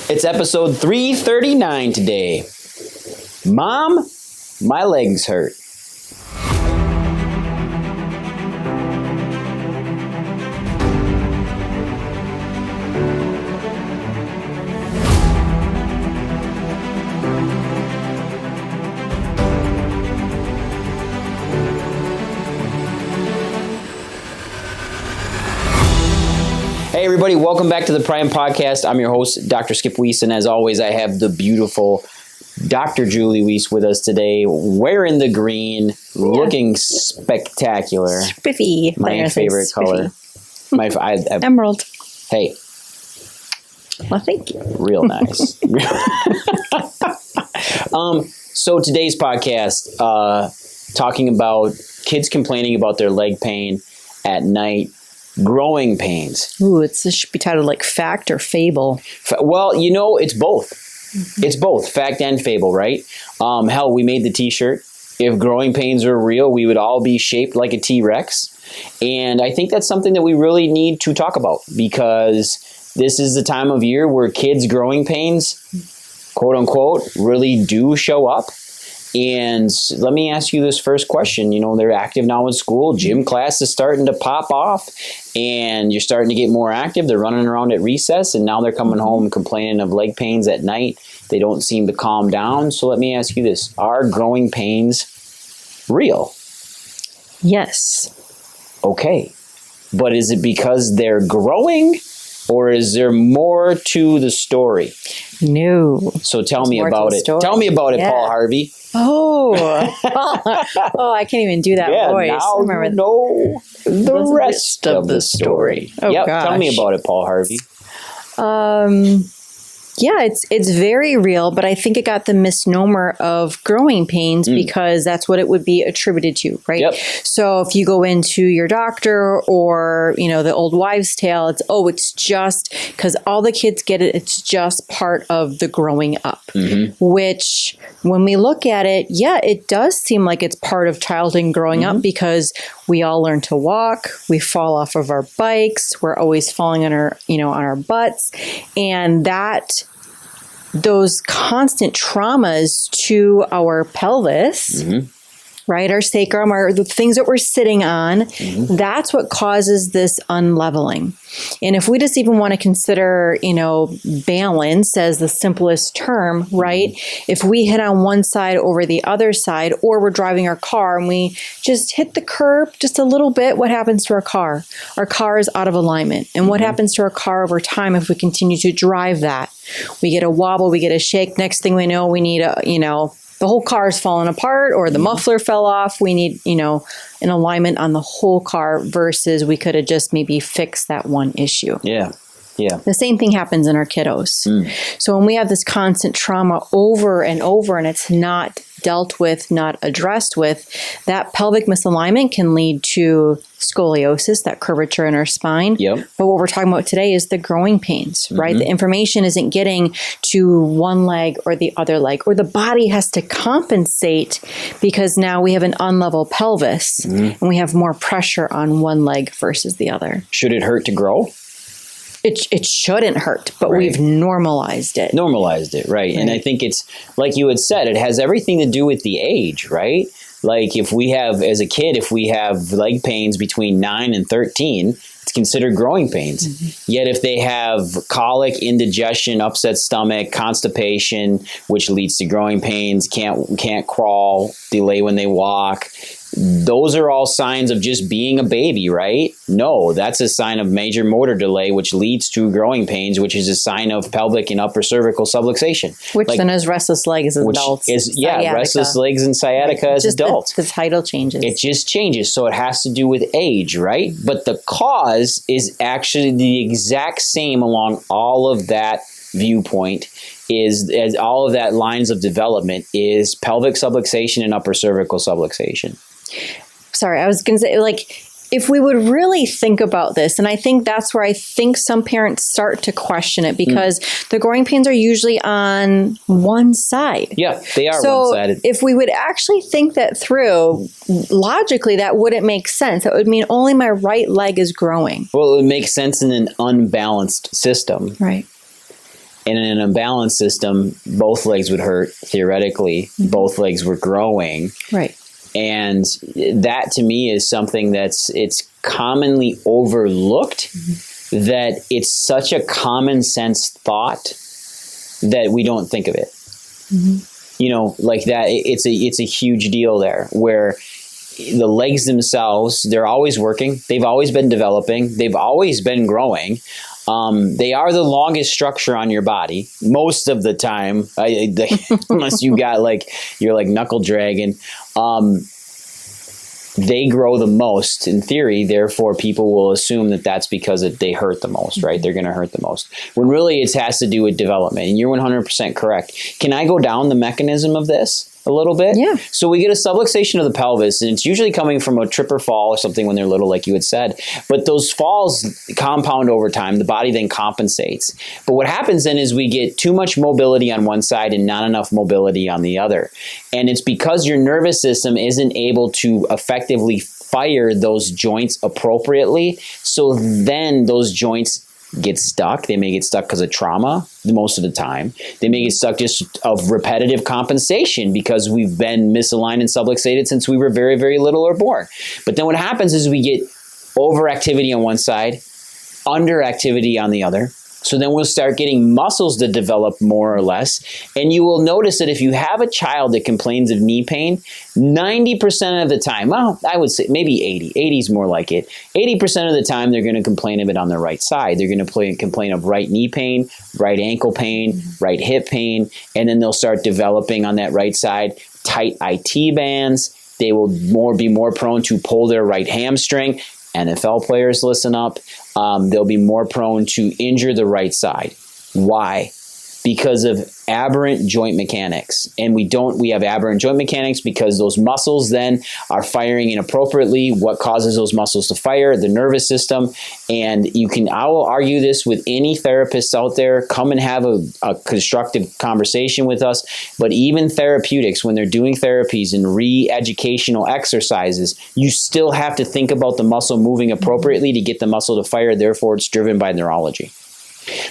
It's episode 339 today. Mom, my legs hurt. Hey everybody, welcome back to the Prime Podcast. I'm your host, Dr. Skip Wies, and as always, I have the beautiful Dr. Julie Wies with us today, wearing the green, looking spectacular. Spiffy. My favorite color. Emerald. Hey. Well, thank you. Real nice. So today's podcast, talking about kids complaining about their leg pain at night. Growing pains. Ooh, this should be titled like Fact or Fable. Well, you know, it's both. Mm-hmm. It's both fact and fable, right? Hell, we made the t-shirt. If growing pains were real, we would all be shaped like a T-Rex. And I think that's something that we really need to talk about because this is the time of year where kids' growing pains, quote unquote, really do show up. And let me ask you this first question. You know, they're active now in school. Gym class is starting to pop off and you're starting to get more active. They're running around at recess and now they're coming home complaining of leg pains at night. They don't seem to calm down. So let me ask you this. Are growing pains real? Yes. Okay. But is it because they're growing or is there more to the story? No. So tell me about it. Tell me about it, Paul Harvey. Oh, I can't even do that voice. Now you know the rest of the story. Gosh. Tell me about it, Paul Harvey. Yeah, it's very real, but I think it got the misnomer of growing pains because that's what it would be attributed to, right? Yep. So if you go into your doctor or, you know, the old wives' tale, it's just because all the kids get it. It's just part of the growing up, which when we look at it, it does seem like it's part of childhood growing up because we all learn to walk. We fall off of our bikes. We're always falling on our butts. And those constant traumas to our pelvis, right? Our sacrum, the things that we're sitting on, that's what causes this unleveling. And if we just even want to consider, balance as the simplest term, right? If we hit on one side over the other side, or we're driving our car and we just hit the curb just a little bit, what happens to our car? Our car is out of alignment. And what happens to our car over time if we continue to drive that? We get a wobble, we get a shake. Next thing we know, we need the whole car is falling apart or the muffler fell off. We need, an alignment on the whole car versus we could have just maybe fixed that one issue. Yeah. Yeah. The same thing happens in our kiddos. So when we have this constant trauma over and over and it's not dealt with, not addressed with, that pelvic misalignment can lead to scoliosis, that curvature in our spine. Yep. But what we're talking about today is the growing pains, right? The information isn't getting to one leg or the other leg, or the body has to compensate because now we have an unlevel pelvis and we have more pressure on one leg versus the other. Should it hurt to grow? It shouldn't hurt, but we've normalized it. Normalized it, right. And I think it's, like you had said, it has everything to do with the age, right? Like if we have, as a kid, if we have leg pains between 9 and 13, it's considered growing pains. Yet if they have colic, indigestion, upset stomach, constipation, which leads to growing pains, can't crawl, delay when they walk, those are all signs of just being a baby, right? No, that's a sign of major motor delay, which leads to growing pains, which is a sign of pelvic and upper cervical subluxation. Which then is restless legs as adults. Restless legs and sciatica as adults. The title changes. It just changes. So it has to do with age, right? But the cause is actually the exact same along all of that viewpoint, is as all of that lines of development is pelvic subluxation and upper cervical subluxation. Sorry, I was going to say, if we would really think about this, and I think that's where I think some parents start to question it because the growing pains are usually on one side. Yeah, they are so one-sided. If we would actually think that through, logically, that wouldn't make sense. That would mean only my right leg is growing. Well, it would make sense in an unbalanced system. Right. And in an imbalanced system, both legs would hurt. Theoretically, both legs were growing. Right. And that to me is something it's commonly overlooked, that it's such a common sense thought that we don't think of it. You know, like that, it's a huge deal there, where the legs themselves, they're always working. They've always been developing. They've always been growing. They are the longest structure on your body most of the time, unless you got you're like knuckle dragging. They grow the most in theory. Therefore, people will assume that that's because they hurt the most, right? They're going to hurt the most. When really it has to do with development. And you're 100% correct. Can I go down the mechanism of this a little bit? Yeah. So we get a subluxation of the pelvis, and it's usually coming from a trip or fall or something when they're little, like you had said. But those falls compound over time. The body then compensates. But what happens then is we get too much mobility on one side and not enough mobility on the other. And it's because your nervous system isn't able to effectively fire those joints appropriately. So then those joints get stuck. They may get stuck because of trauma most of the time. They may get stuck just of repetitive compensation because we've been misaligned and subluxated since we were very, very little or born. But then what happens is we get overactivity on one side, underactivity on the other. So then we'll start getting muscles that develop more or less. And you will notice that if you have a child that complains of knee pain, 90% of the time, well, I would say maybe 80 is more like it. 80% of the time, they're going to complain of it on the right side. They're going to complain of right knee pain, right ankle pain, right hip pain. And then they'll start developing on that right side tight IT bands. They will be more prone to pull their right hamstring. NFL players, listen up. They'll be more prone to injure the right side. Why? Because of aberrant joint mechanics. And we have aberrant joint mechanics because those muscles then are firing inappropriately. What causes those muscles to fire? The nervous system. And I will argue this with any therapists out there. Come and have a constructive conversation with us. But even therapeutics, when they're doing therapies and re-educational exercises, you still have to think about the muscle moving appropriately to get the muscle to fire. Therefore, it's driven by neurology.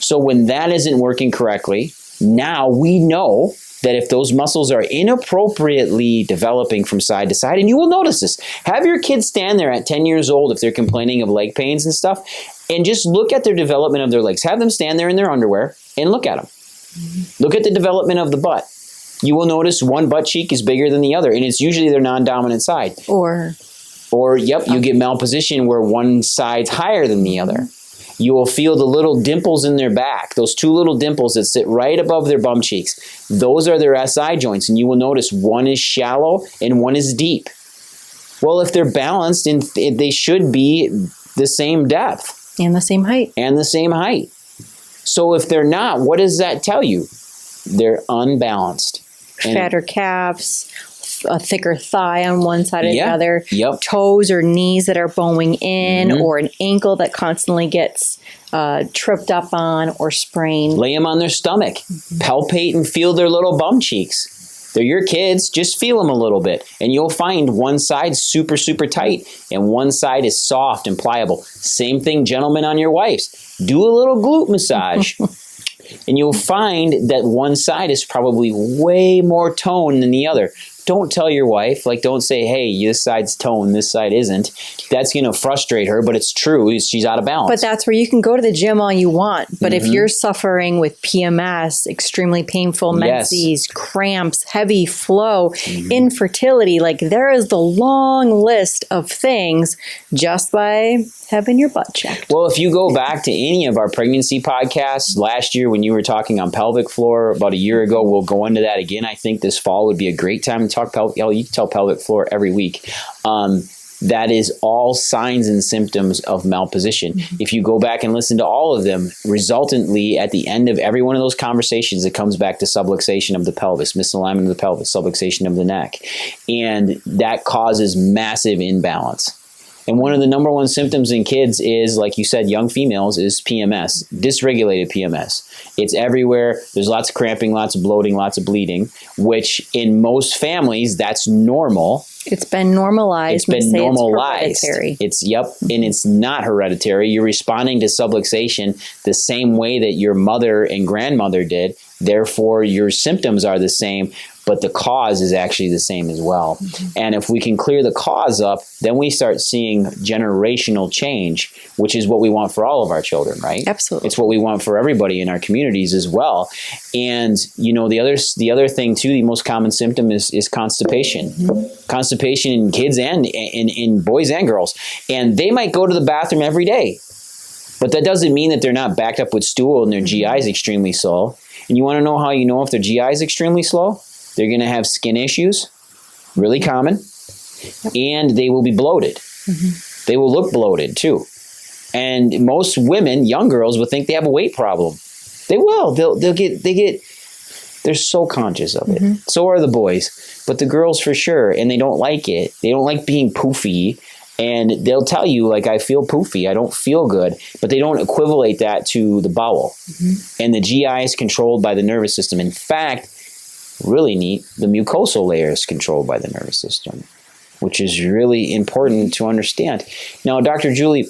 So when that isn't working correctly, now we know that if those muscles are inappropriately developing from side to side, and you will notice this, have your kids stand there at 10 years old if they're complaining of leg pains and stuff, and just look at their development of their legs. Have them stand there in their underwear and look at them. Look at the development of the butt. You will notice one butt cheek is bigger than the other, and it's usually their non-dominant side. Or you get malposition where one side's higher than the other. You will feel the little dimples in their back, those two little dimples that sit right above their bum cheeks. Those are their SI joints, and you will notice one is shallow and one is deep. Well, if they're balanced, they should be the same depth. And the same height. So if they're not, what does that tell you? They're unbalanced. Fatter calves, a thicker thigh on one side or the other, toes or knees that are bowing in, or an ankle that constantly gets tripped up on or sprained. Lay them on their stomach. Palpate and feel their little bum cheeks. They're your kids. Just feel them a little bit. And you'll find one side super, super tight and one side is soft and pliable. Same thing, gentlemen, on your wives. Do a little glute massage. And you'll find that one side is probably way more toned than the other. Don't tell your wife, don't say, hey, this side's toned, this side isn't. That's going to frustrate her, but it's true. She's out of balance. But that's where you can go to the gym all you want. But if you're suffering with PMS, extremely painful menses, cramps, heavy flow, infertility, there is the long list of things just by having your butt checked. Well, if you go back to any of our pregnancy podcasts last year when you were talking on pelvic floor about a year ago, we'll go into that again. I think this fall would be a great time to talk pelvic. You can tell pelvic floor every week. That is all signs and symptoms of malposition. If you go back and listen to all of them, resultantly at the end of every one of those conversations, it comes back to subluxation of the pelvis, misalignment of the pelvis, subluxation of the neck. And that causes massive imbalance. And one of the number one symptoms in kids is, like you said, young females, is PMS, dysregulated PMS. It's everywhere. There's lots of cramping, lots of bloating, lots of bleeding, which in most families, that's normal. It's been normalized. It's been normalized. It's hereditary. And it's not hereditary. You're responding to subluxation the same way that your mother and grandmother did. Therefore, your symptoms are the same, but the cause is actually the same as well. And if we can clear the cause up, then we start seeing generational change, which is what we want for all of our children, right? Absolutely. It's what we want for everybody in our communities as well. And, the other thing too, the most common symptom is constipation. Constipation in kids and in boys and girls. And they might go to the bathroom every day, but that doesn't mean that they're not backed up with stool and their GI is extremely slow. And you want to know how you know if their GI is extremely slow? They're going to have skin issues, really common, and they will be bloated. They will look bloated too. And most women, young girls, will think they have a weight problem. They will. They're so conscious of it. So are the boys, but the girls for sure, and they don't like it. They don't like being poofy. And they'll tell you, like, I feel poofy, I don't feel good, but they don't equivalate that to the bowel. And the GI is controlled by the nervous system. In fact, really neat, the mucosal layer is controlled by the nervous system, which is really important to understand. Now, Dr. Julie,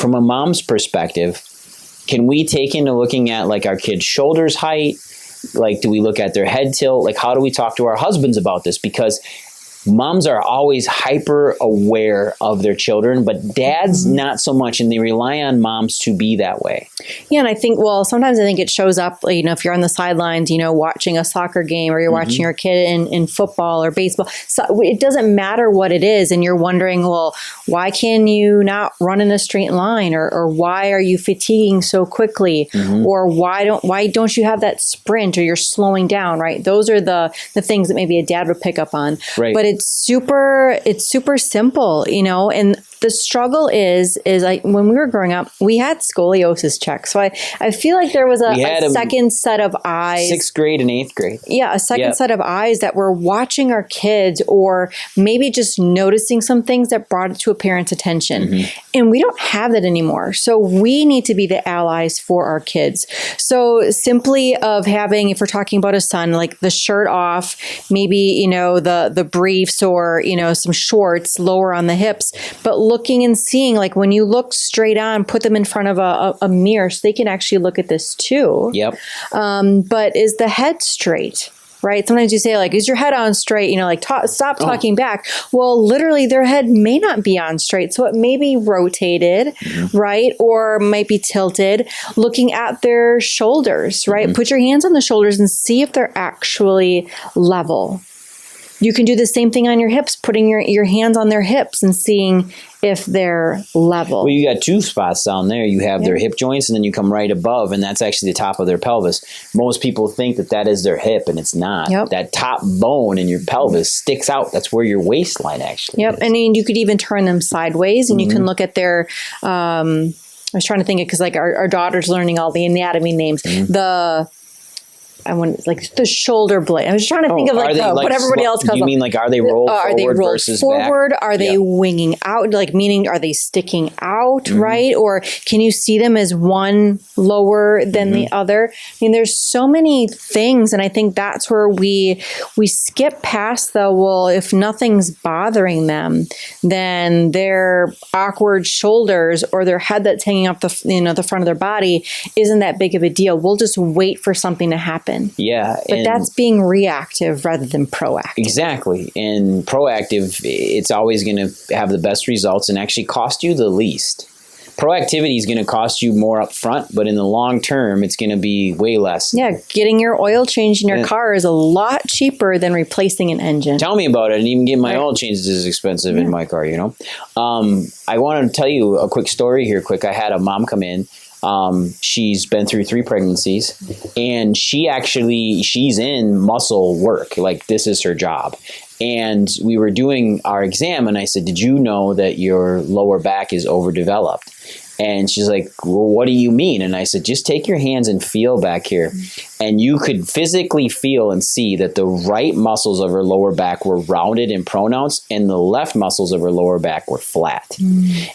from a mom's perspective, can we take into looking at, like, our kids' shoulders height? Like, do we look at their head tilt? Like, how do we talk to our husbands about this? Because moms are always hyper aware of their children, but dads not so much, and they rely on moms to be that way. Yeah, and I think, sometimes I think it shows up, if you're on the sidelines, watching a soccer game, or you're watching your kid in football or baseball. So it doesn't matter what it is, and you're wondering, well, why can you not run in a straight line, or why are you fatiguing so quickly, or why don't you have that sprint, or you're slowing down, right? Those are the things that maybe a dad would pick up on, right? But it's super simple, and the struggle is like when we were growing up, we had scoliosis checks. So I feel like there was a second set of eyes. 6th grade and 8th grade. Yeah, a second set of eyes that were watching our kids, or maybe just noticing some things that brought it to a parent's attention. And we don't have that anymore. So we need to be the allies for our kids. So simply of having, if we're talking about a son, like the shirt off, maybe, the briefs, or, some shorts lower on the hips, but looking and seeing, like when you look straight on, put them in front of a mirror so they can actually look at this too. Yep. But is the head straight? Right? Sometimes you say, like, is your head on straight? Stop talking back. Well, literally their head may not be on straight. So it may be rotated, right? Or might be tilted. Looking at their shoulders, right? Put your hands on the shoulders and see if they're actually level. You can do the same thing on your hips, putting your hands on their hips and seeing if they're level. Well, you got two spots down there. You have their hip joints, and then you come right above, and that's actually the top of their pelvis. Most people think that is their hip, and it's not. That top bone in your pelvis sticks out. That's where your waistline actually is. And then you could even turn them sideways, and you can look at their... I was trying to think of, because like our daughter's learning all the anatomy names. Like the shoulder blade. I was trying to think of what everybody else calls them. You mean like, are they rolled forward versus forward? Back? Are they winging out? Like, meaning, are they sticking out, right? Or can you see them as one lower than the other? I mean, there's so many things, and I think that's where we skip past if nothing's bothering them, then their awkward shoulders or their head that's hanging up the front of their body isn't that big of a deal. We'll just wait for something to happen. Yeah. But that's being reactive rather than proactive. Exactly. And proactive, it's always going to have the best results and actually cost you the least. Proactivity is going to cost you more up front, but in the long term, it's going to be way less. Yeah, getting your oil changed in your car is a lot cheaper than replacing an engine. Tell me about it. And even getting my oil changed is expensive in my car, I want to tell you a quick story here. I had a mom come in. She's been through 3 pregnancies, and she's in muscle work. Like, this is her job. And we were doing our exam, and I said, did you know that your lower back is overdeveloped? And she's like, well, what do you mean? And I said, just take your hands and feel back here. and you could physically feel and see that the right muscles of her lower back were rounded and pronounced, and the left muscles of her lower back were flat.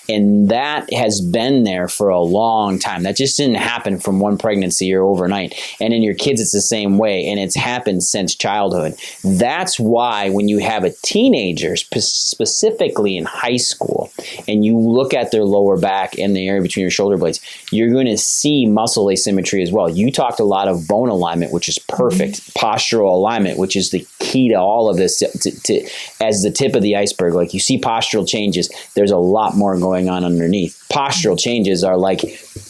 And that has been there for a long time. That just didn't happen from one pregnancy or overnight. And in your kids, it's the same way, and it's happened since childhood. That's why when you have a teenager, specifically in high school, and you look at their lower back and the area between your shoulder blades, you're going to see muscle asymmetry as well. You talked a lot of bone alignment, which is perfect. Postural alignment, which is the key to all of this, as the tip of the iceberg. Like, you see postural changes, there's a lot more going on underneath. Postural changes are like,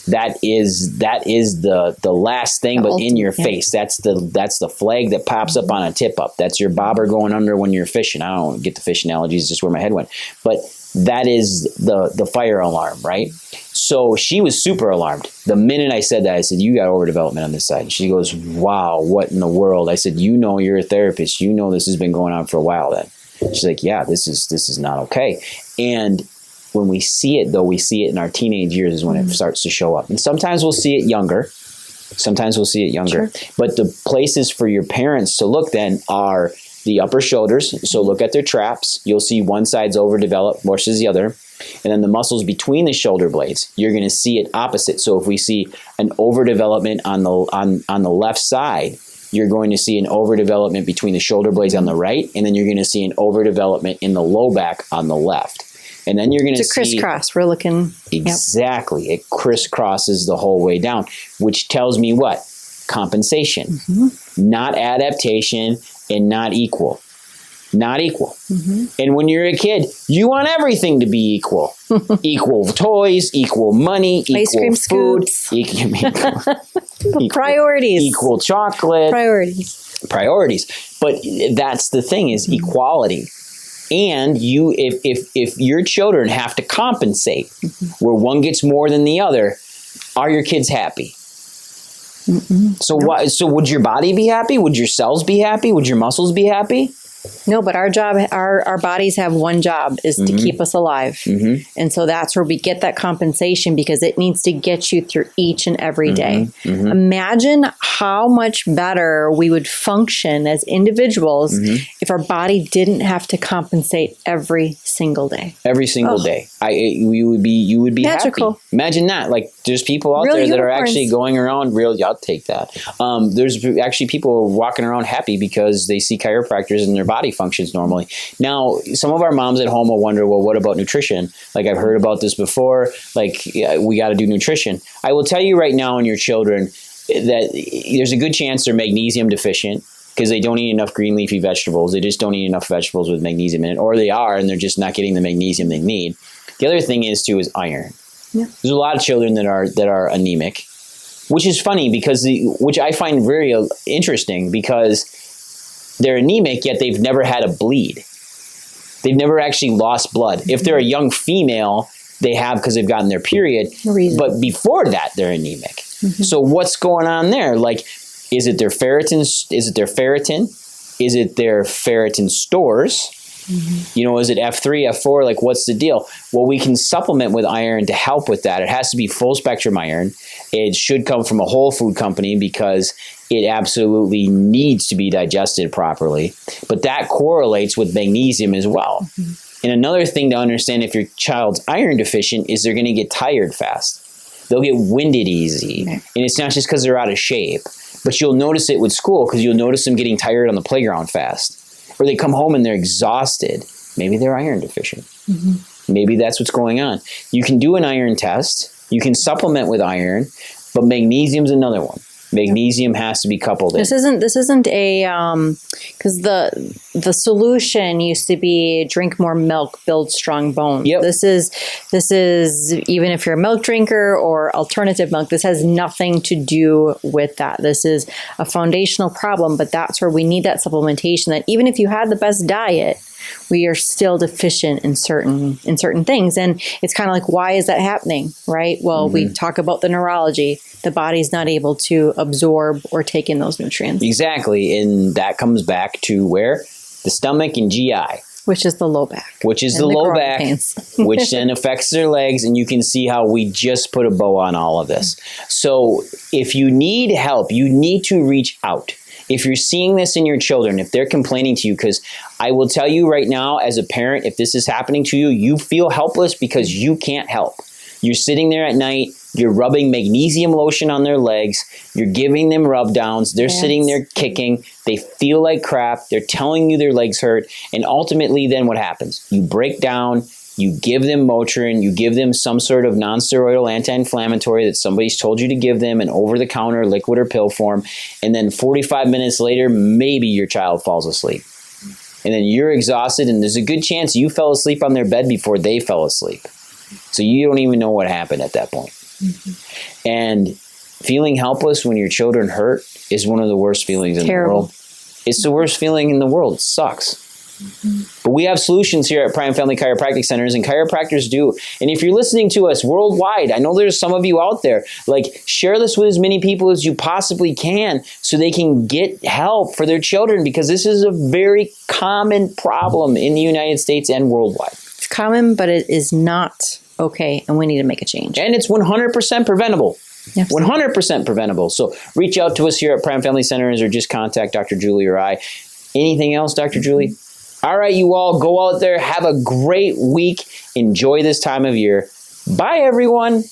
that is the last thing, but in your face. That's the flag that pops up on a tip up. That's your bobber going under when you're fishing. I don't get the fish analogies, just where my head went. But that is the fire alarm, right? So she was super alarmed. The minute I said that, I said, you got overdevelopment on this side. And she goes, wow, what in the world? I said, you're a therapist. You know this has been going on for a while then. She's like, yeah, this is not okay. And when we see it, though, we see it in our teenage years is when it starts to show up. And sometimes we'll see it younger. Sure. But the places for your parents to look then are the upper shoulders. So look at their traps. You'll see one side's overdeveloped versus the other. And then the muscles between the shoulder blades, you're going to see it opposite. So if we see an overdevelopment on the left side, you're going to see an overdevelopment between the shoulder blades on the right, and then you're going to see an overdevelopment in the low back on the left. And then you're going to see... It's a crisscross. We're looking... Exactly. Yep. It crisscrosses the whole way down, which tells me what? Compensation. Not adaptation and not equal. Not equal. And when you're a kid, you want everything to be equal. Equal toys, equal money, ice equal cream food, priorities, equal chocolate, priorities. But that's the thing, is equality. And you, if your children have to compensate, where one gets more than the other, are your kids happy? So So would your body be happy? Would your cells be happy? Would your muscles be happy? No, but our job, our bodies have one job, is to keep us alive. And so that's where we get that compensation, because it needs to get you through each and every day. Imagine how much better we would function as individuals if our body didn't have to compensate every single day. Every single day. You would be magical. Happy. Imagine that. Like, there's people out there that are actually going around I'll take that. There's actually people walking around happy because they see chiropractors and their body functions normally. Now, some of our moms at home will wonder, well, what about nutrition? Like, I've heard about this before. Like, we got to do nutrition. I will tell you right now, in your children, that there's a good chance they're magnesium deficient, because they don't eat enough green leafy vegetables. They just don't eat enough vegetables with magnesium in it, or they are, and they're just not getting the magnesium they need. The other thing is iron. There's a lot of children that are anemic, which is funny, which I find very interesting, because they're anemic, yet they've never had a bleed. They've never actually lost blood. If they're a young female, they have, because they've gotten their period. But before that, they're anemic. So what's going on there? Like, is it their ferritin? Is it their ferritin stores? Is it F3, F4? Like, what's the deal? Well, we can supplement with iron to help with that. It has to be full spectrum iron. It should come from a whole food company, because it absolutely needs to be digested properly. But that correlates with magnesium as well. And another thing to understand, if your child's iron deficient, is they're going to get tired fast. They'll get winded easy. And it's not just because they're out of shape. But you'll notice it with school, because you'll notice them getting tired on the playground fast. Or they come home and they're exhausted. Maybe they're iron deficient. Maybe that's what's going on. You can do an iron test. You can supplement with iron, but magnesium's another one. Magnesium has to be coupled in. This isn't a because the solution used to be drink more milk, build strong bones. This is even if you're a milk drinker or alternative milk, this has nothing to do with that. This is a foundational problem, but that's where we need that supplementation. That even if you had the best diet, we are still deficient in certain things. And it's kind of like, why is that happening, right? Well, we talk about the neurology. The body's not able to absorb or take in those nutrients. Exactly. And that comes back to where? The stomach and GI. Which is the low back. Which is and the low growing back, pains. which then affects their legs. And you can see how we just put a bow on all of this. So if you need help, you need to reach out. If you're seeing this in your children, if they're complaining to you, because I will tell you right now as a parent, if this is happening to you, you feel helpless because you can't help. You're sitting there at night, you're rubbing magnesium lotion on their legs, you're giving them rub downs, they're sitting there kicking, they feel like crap, they're telling you their legs hurt, and ultimately then what happens? You break down, you give them Motrin, you give them some sort of non-steroidal anti-inflammatory that somebody's told you to give them in over-the-counter liquid or pill form, and then 45 minutes later, maybe your child falls asleep. And then you're exhausted, and there's a good chance you fell asleep on their bed before they fell asleep. So you don't even know what happened at that point. And feeling helpless when your children hurt is one of the worst feelings in the world. It's the worst feeling in the world. It sucks. But we have solutions here at Prime Family Chiropractic Centers, and chiropractors do. And if you're listening to us worldwide, I know there's some of you out there, like, share this with as many people as you possibly can so they can get help for their children, because this is a very common problem in the United States and worldwide. It's common, but it is not okay, and we need to make a change. And it's 100% preventable. Yes. 100% preventable. So reach out to us here at Prime Family Centers or just contact Dr. Julie or I. Anything else, Dr. Julie? All right, you all, go out there, have a great week. Enjoy this time of year. Bye, everyone.